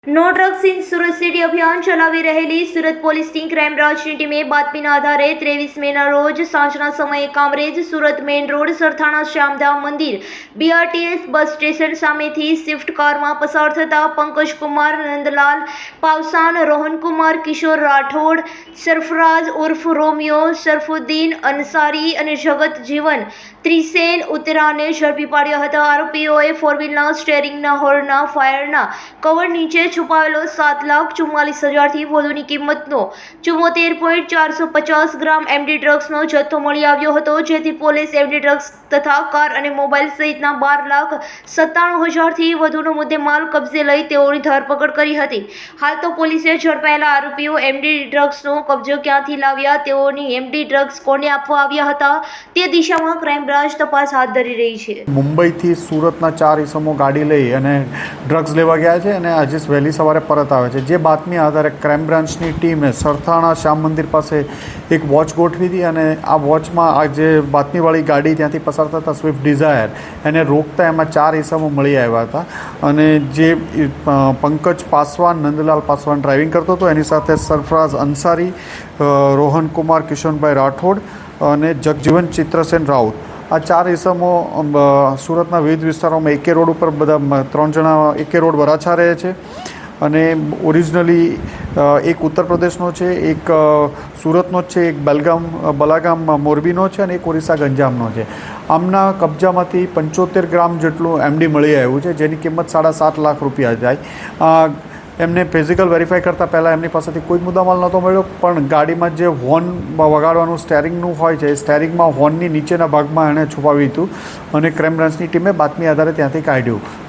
No drugs in Surat city અભિયાન ચલાવી રહેલી સુરત પોલીસની ક્રાઇમ બ્રાન્ચની ટીમે બાતમીના આધારે 23 મેના રોજ સાંજના સમયે કામરેજ સુરત મેઇન રોડ સરથાણા શ્યામધામ મંદિર BRTS બસ સ્ટેશન સામેથી સ્વિફ્ટ કારમાં પસાર થતા પંકજકુમાર નંદલાલ પાવસાન, રોહનકુમાર કિશોર રાઠોડ, સરફરાજ ઉર્ફ રોમિયો, સરફુદ્દીન અંસારી અને જગત જીવન ત્રિસેન ઉતરાને ઝડપી પાડ્યા હતા. આરોપીઓએ ફોર વ્હીલના સ્ટેરિંગના હોર્નના ફાયરના કવર નીચે છુપાવેલો 7,44,000થી વધુની કિંમતનો 74.450 ગ્રામ MD ડ્રગ્સનો જથ્થો મળી આવ્યો હતો, જેથી પોલીસ MD ડ્રગ્સ તથા કાર અને મોબાઈલ સહિતના 12,97,000થી વધુનો મુદ્દેમાલ કબજે લઈ તેઓની ધરપકડ કરી હતી. હાલ તો પોલીસે ઝડપાયેલા આરોપીઓ MD ડ્રગ્સનો કબજો ક્યાંથી લાવ્યા, તેઓની MD ડ્રગ્સ કોને આપવા આવ્યા હતા તે દિશામાં ક્રાઇમ બ્રાન્ચ તપાસ હાથ ધરી રહી છે. મુંબઈથી સુરતના 4 ઇસમો ગાડી લઈ અને ડ્રગ્સ લેવા ગયા છે અને આજે વહેલી સવારે પરત આવે છે. જે બાતમી આધારે ક્રાઇમ બ્રાન્ચની ટીમે સરથાણા શ્યામ મંદિર પાસે એક વોચ ગોઠવી હતી અને આ વોચમાં આ જે બાતમીવાળી ગાડી ત્યાંથી પસાર થતા સ્વિફ્ટ ડિઝાયર એને રોકતા એમાં 4 ઇસમો મળી આવ્યા હતા અને જે પંકજ પાસવાન, નંદલાલ પાસવાન ડ્રાઇવિંગ કરતો હતો, એની સાથે સરફરાઝ અંસારી, રોહનકુમાર કિશોરભાઈ રાઠોડ અને જગજીવન ચિત્રસેન રાઉત, આ 4 ઇસમો સુરતના વિવિધ વિસ્તારોમાં એકે રોડ ઉપર બધા 3 જણા એકે રોડ વરાછા રહે છે અને ઓરિજિનલી એક ઉત્તર પ્રદેશનો છે, એક સુરતનો જ છે, એક બલાગામ મોરબીનો છે અને એક ઓરિસ્સા ગંજામનો છે. આમના કબજામાંથી 75 ગ્રામ જેટલું MD મળી આવ્યું છે, જેની કિંમત 7.5 લાખ રૂપિયા જાય. એમને ફિઝિકલ વેરીફાઈ કરતાં પહેલાં એમની પાસેથી કોઈ મુદ્દામાલ નહોતો મળ્યો, પણ ગાડીમાં જે હોર્ન વગાડવાનું સ્ટેરિંગનું હોય છે એ સ્ટેરિંગમાં હોર્નની નીચેના ભાગમાં એણે છુપાવ્યું હતું અને ક્રાઇમ બ્રાન્ચની ટીમે બાતમી આધારે ત્યાંથી કાઢ્યું.